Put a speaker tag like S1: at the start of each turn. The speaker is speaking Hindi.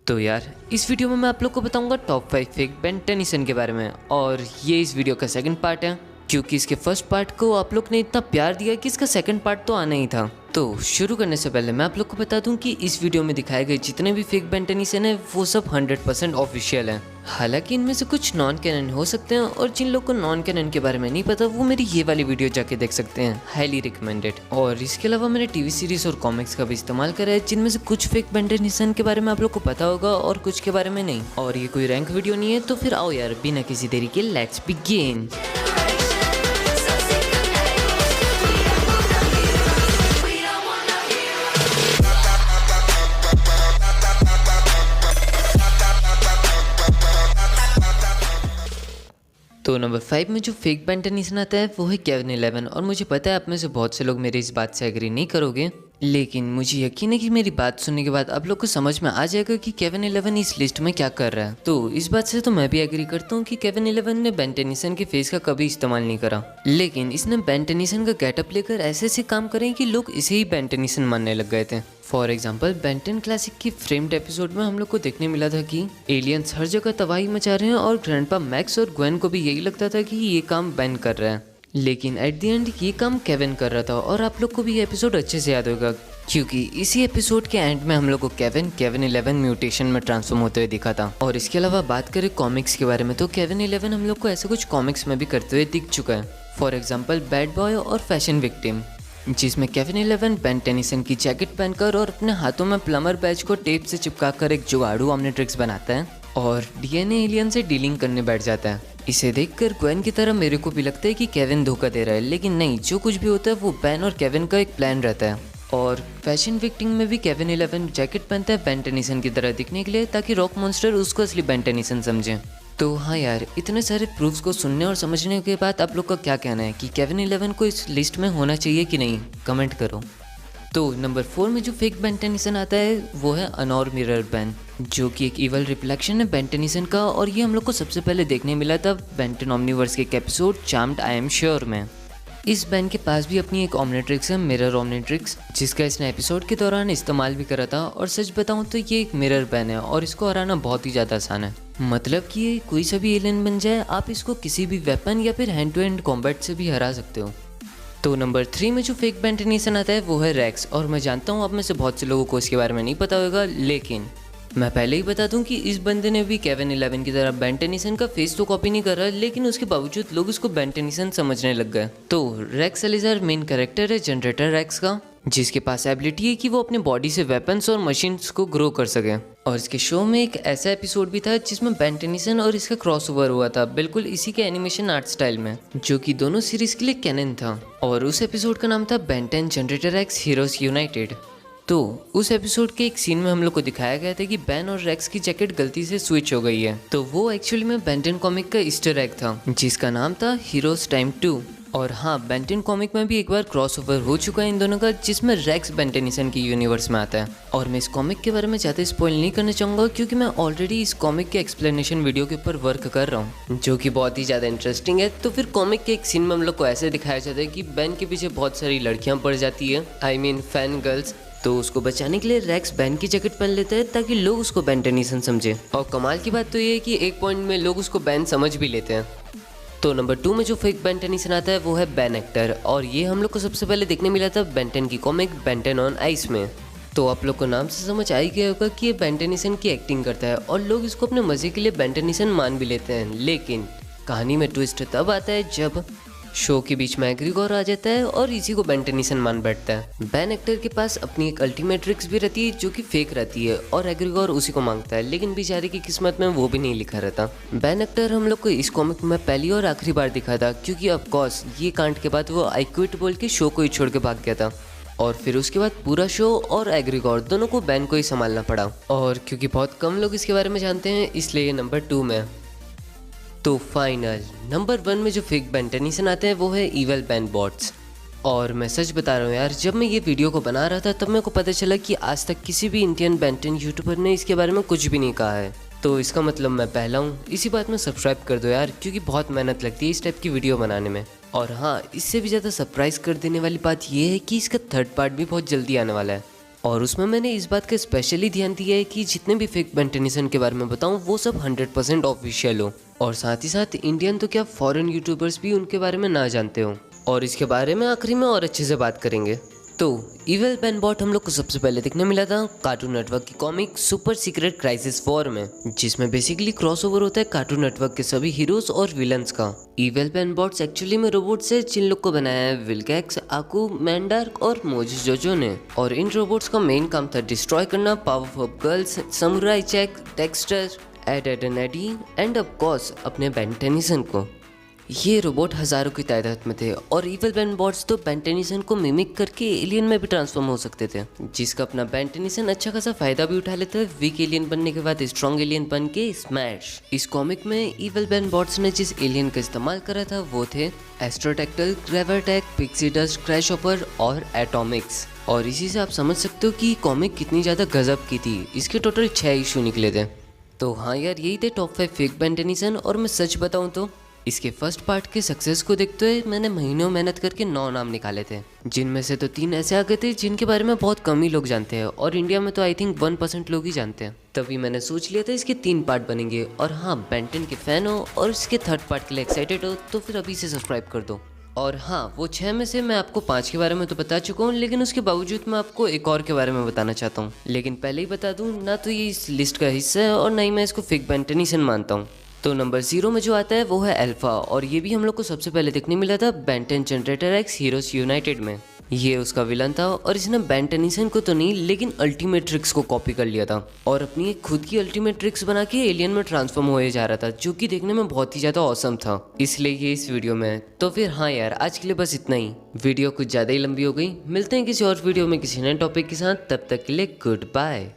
S1: तो यार इस वीडियो में मैं आप लोग को बताऊंगा टॉप 5 फेक बेन टेनिसन के बारे में। और ये इस वीडियो का सेकंड पार्ट है, क्योंकि इसके फर्स्ट पार्ट को आप लोग ने इतना प्यार दिया कि इसका सेकंड पार्ट तो आना ही था। तो शुरू करने से पहले मैं आप लोग को बता दूं कि इस वीडियो में दिखाए गए जितने भी फेक बेन टेनिसन है वो सब 100% ऑफिशियल हैं। हालांकि इनमें से कुछ नॉन कैनन हो सकते हैं, और जिन लोग को नॉन कैनन के बारे में नहीं पता वो मेरी ये वाली वीडियो जाके देख सकते हैं, हाईली रिकमेंडेड। और इसके अलावा मैंने टीवी सीरीज और कॉमिक्स का भी इस्तेमाल करा है, जिनमें से कुछ फेक बेन टेनिसन के बारे में आप लोग को पता होगा और कुछ के बारे में नहीं। और ये कोई रैंक वीडियो नहीं है, तो फिर आओ यार बिना किसी देरी के लेट्स बिगिन। तो नंबर 5 में जो फेक बेन टेनिसन आता है वो है केविन 11। और मुझे पता है आप में से बहुत से लोग मेरी इस बात से एग्री नहीं करोगे, लेकिन मुझे यकीन है कि मेरी बात सुनने के बाद आप लोग को समझ में आ जाएगा कि केविन 11 इस लिस्ट में क्या कर रहा है। तो इस बात से तो मैं भी एग्री करता हूँ कि केविन 11 ने बेन टेनिसन के फेस का कभी इस्तेमाल नहीं करा, लेकिन इसने बेन टेनिसन का गेटअप लेकर ऐसे ऐसे काम करे कि लोग इसे ही बेन टेनिसन मानने लग गए थे। फॉर एग्जाम्पल बेन 10 क्लासिक की फ्रेम्ड एपिसोड में हम लोग को देखने मिला था कि एलियंस हर जगह तबाही मचा रहे हैं, और ग्रैंडपा मैक्स और ग्वेन को भी यही लगता था कि ये काम बेन कर रहा है, लेकिन एट द एंड ये काम केविन कर रहा था। और आप लोग को भी ये एपिसोड अच्छे से याद होगा, क्योंकि इसी एपिसोड के एंड में हम लोग को केविन 11 म्यूटेशन में ट्रांसफॉर्म होते हुए दिखा था। और इसके अलावा बात करें कॉमिक्स के बारे में, तो केविन 11 हम लोग को ऐसा कुछ कॉमिक्स में भी करते हुए दिख चुका है। फॉर एग्जाम्पल बैड बॉय और फैशन विक्टिम, जिसमें केविन 11 बेन टेनिसन की जैकेट पहनकर और अपने हाथों में प्लमर बैज को टेप से चिपकाकर एक जुगाड़ू ऑमनिट्रिक्स बनाता है और डीएनए एलियन से डीलिंग करने बैठ जाता है। इसे देखकर ग्वेन की तरह मेरे को भी लगता है कि केविन धोखा दे रहा है, लेकिन नहीं, जो कुछ भी होता है वो बेन और केविन का एक प्लान रहता है। और फैशन विक्टिम में भी केविन 11 जैकेट पहनता है बेन टेनिसन की तरह दिखने के लिए, ताकि रॉक मॉन्स्टर उसको असली बेन टेनिसन समझे। तो हाँ यार, इतने सारे प्रूफ्स को सुनने और समझने के बाद आप लोग का क्या कहना है कि केविन 11 को इस लिस्ट में होना चाहिए कि नहीं, कमेंट करो। तो नंबर 4 में जो फेक बेन टेनिसन आता है वो है अनोर मिरर बेन, जो कि एक इवल रिफ्लेक्शन है बेन टेनिसन का। और ये हम लोग को सबसे पहले देखने मिला था बेन 10 ओमनीवर्स के एक episode charmed I am sure में। इस बेन के पास भी अपनी एक ओमनिट्रिक्स है, मिरर ओमनिट्रिक्स, जिसका इसने एपिसोड के दौरान इस्तेमाल भी करा था। और सच बताऊं तो ये एक मिरर बेन है और इसको हराना बहुत ही ज़्यादा आसान है। मतलब कि ये कोई सा भी एलियन बन जाए, आप इसको किसी भी वेपन या फिर हैंड टू हैंड कॉम्बैट से भी हरा सकते हो। तो नंबर 3 में जो फेक बेन टेनिसन आता है वो है रेक्स। और मैं जानता हूँ आप में से बहुत से लोगों को इसके बारे में नहीं पता होगा, लेकिन मैं पहले ही बता दूं कि इस बंदे ने भी केविन 11 की तरह बेन टेनिसन का फेस तो कॉपी नहीं करा, लेकिन उसके बावजूद लोग उसको बेन टेनिसन समझने लग गए। तो रेक्स एलिजार मेन कैरेक्टर है जनरेटर रेक्स का, जिसके पास एबिलिटी है कि वो अपने बॉडी से वेपन्स और मशीन्स को ग्रो कर सके। और इसके शो में एक ऐसा एपिसोड भी था जिसमें बेन टेनिसन और इसका क्रॉसओवर हुआ था, बिल्कुल इसी के एनिमेशन आर्ट स्टाइल में, जो कि दोनों सीरीज के लिए कैनन था। और उस एपिसोड का नाम था Ben 10 generator x heroes United. तो उस एपिसोड के एक सीन में हम लोग को दिखाया गया था कि बेन और रेक्स की जैकेट गलती से स्विच हो गई है। तो वो एक्चुअली में बेन 10 कॉमिक का ईस्टर एग था, जिसका नाम था हीरोज टाइम 2। और हाँ, बेन 10 कॉमिक में भी एक बार क्रॉसओवर हो चुका है इन दोनों का, जिसमें रेक्स बेन टेनिसन की यूनिवर्स में आता है। और मैं इस कॉमिक के बारे में ज़्यादा स्पॉइल नहीं करना चाहूँगा, क्योंकि मैं ऑलरेडी इस कॉमिक के एक्सप्लेनेशन वीडियो के ऊपर वर्क कर रहा हूँ, जो कि बहुत ही ज़्यादा इंटरेस्टिंग है। तो फिर कॉमिक के एक सीन में हम लोग को ऐसे दिखाया जाता है कि बेन के पीछे बहुत सारी लड़कियाँ पड़ जाती है, आई मीन फैन गर्ल्स। तो उसको बचाने के लिए रेक्स बेन की जैकेट पहन लेता है ताकि लोग उसको बेन टेनिसन समझे। और कमाल की बात तो ये है कि एक पॉइंट में लोग उसको बेन समझ भी लेते हैं। तो नंबर 2 में जो फेक बेन टेनिसन आता है वो है बेन एक्टर। और ये हम लोग को सबसे पहले देखने मिला था बेन 10 की कॉमिक बेन 10 ऑन आइस में। तो आप लोग को नाम से समझ आ ही गया होगा कि ये बेन टेनिसन की एक्टिंग करता है, और लोग इसको अपने मजे के लिए बेन टेनिसन मान भी लेते हैं। लेकिन कहानी में ट्विस्ट तब आता है जब शो के बीच में एग्रीगोर आ जाता है और इसी को बेन टेनिसन मान बैठता है। बेन एक्टर के पास अपनी एक अल्टीमेट ट्रिक्स भी रहती है जो कि फेक रहती है, और एग्रीगोर उसी को मांगता है, लेकिन बेचारे की किस्मत में वो भी नहीं लिखा रहता। बेन एक्टर हम लोग को इस कॉमिक में पहली और आखिरी बार दिखा था, क्योंकि ऑफ कोर्स ये कांड के बाद वो आई क्विट बोल के शो को ही छोड़ के भाग गया था। और फिर उसके बाद पूरा शो और एग्रीगोर दोनों को बेन को ही संभालना पड़ा। और क्योंकि बहुत कम लोग इसके बारे में जानते हैं, इसलिए ये नंबर 2 में। तो फाइनल नंबर 1 में जो फेक बेन टेनिसन आते हैं वो है इवल बेन बॉट्स। और मैं सच बता रहा हूँ यार, जब मैं ये वीडियो को बना रहा था तब मेरे को पता चला कि आज तक किसी भी इंडियन बेन 10 यूट्यूबर ने इसके बारे में कुछ भी नहीं कहा है। तो इसका मतलब मैं पहला हूँ। इसी बात में सब्सक्राइब कर दो यार, क्योंकि बहुत मेहनत लगती है इस टाइप की वीडियो बनाने में। और हाँ, इससे भी ज़्यादा सरप्राइज़ कर देने वाली बात यह है कि इसका थर्ड पार्ट भी बहुत जल्दी आने वाला है।
S2: और उसमें मैंने इस बात का स्पेशली ध्यान दिया है कि जितने भी फेक बेन टेनिसन के बारे में बताऊं वो सब 100% ऑफिशियल हो, और साथ ही साथ इंडियन तो क्या फॉरेन यूट्यूबर्स भी उनके बारे में ना जानते हो। और इसके बारे में आखिरी में और अच्छे से बात करेंगे। तो इविल पेन बॉट हम लोग को सबसे पहले देखने मिला था कार्टून नेटवर्क की कॉमिक सुपर सीक्रेट क्राइसिस 4 में, जिसमें बेसिकली क्रॉसओवर होता है कार्टून नेटवर्क के सभी हीरोज और विलन्स का। इविल पेन बॉट्स एक्चुअली में रोबोट से जिन लोग को बनाया है विल्कैक्स, आकू, मैंडार्क और मोजिस जोजो ने, और इन रोबोट्स का मेन काम था डिस्ट्रॉय करना Powerpuff Girls, Samurai Jack, Dexter, Ed and Eddy and of course अपने बेन टेनिसन को। ये रोबोट हजारों की तादाद में थे और इविल बेन बॉट्स तो बेन टेनिसन को मिमिक करके एलियन में भी ट्रांसफॉर्म हो सकते थे, जिसका अपना बेन टेनिसन अच्छा खासा फायदा भी उठा लेता है। वीक एलियन बनने के बाद स्ट्रॉन्ग एलियन बन के स्मैश। इस कॉमिक में इविल बेन बॉट्स ने जिस एलियन का इस्तेमाल करा था वो थे एस्ट्रोटेक्टल, ग्रेवरटेक, पिक्सी डस्ट, क्रैशऑपर और एटॉमिक्स। और इसी से आप समझ सकते हो कि कॉमिक कितनी ज़्यादा गजब की थी। इसके टोटल 6 इशू निकले थे। तो हाँ यार, यही थे टॉप 5 फेक बेन टेनिसन। और मैं सच बताऊँ तो इसके फर्स्ट पार्ट के सक्सेस को देखते हुए मैंने महीनों मेहनत करके 9 नाम निकाले थे, जिनमें से तो 3 ऐसे आ गए थे जिनके बारे में बहुत कम ही लोग जानते हैं, और इंडिया में तो आई थिंक 1% लोग ही जानते हैं। तभी मैंने सोच लिया था इसके 3 पार्ट बनेंगे। और हाँ, बेन 10 के फैन हो और इसके थर्ड पार्ट के लिए एक्साइटेड हो तो फिर अभी से सब्सक्राइब कर दो। और हाँ, वो 6 में से मैं आपको 5 के बारे में तो बता चुका हूँ, लेकिन उसके बावजूद मैं आपको एक और के बारे में बताना चाहता हूँ। लेकिन पहले ही बता दूँ, ना तो ये इस लिस्ट का हिस्सा है और ना ही मैं इसको फेक बेन टेनिसन मानता हूँ। तो नंबर 0 में जो आता है वो है अल्फा, और ये भी हम लोग को सबसे पहले देखने मिला था Ben 10 generator x heroes United में। ये उसका विलन था और इसने बेन टेनिसन को तो नहीं लेकिन अल्टीमेट ट्रिक्स को कॉपी कर लिया था और अपनी एक खुद की अल्टीमेट ट्रिक्स बना के एलियन में ट्रांसफॉर्म होए जा रहा था, जो कि देखने में बहुत ही ज़्यादा ऑसम था। इसलिए ये इस वीडियो में है। तो फिर हाँ यार, आज के लिए बस इतना ही। वीडियो कुछ ज़्यादा ही लंबी हो गई। मिलते हैं किसी और वीडियो में किसी नए टॉपिक के साथ। तब तक के लिए गुड बाय।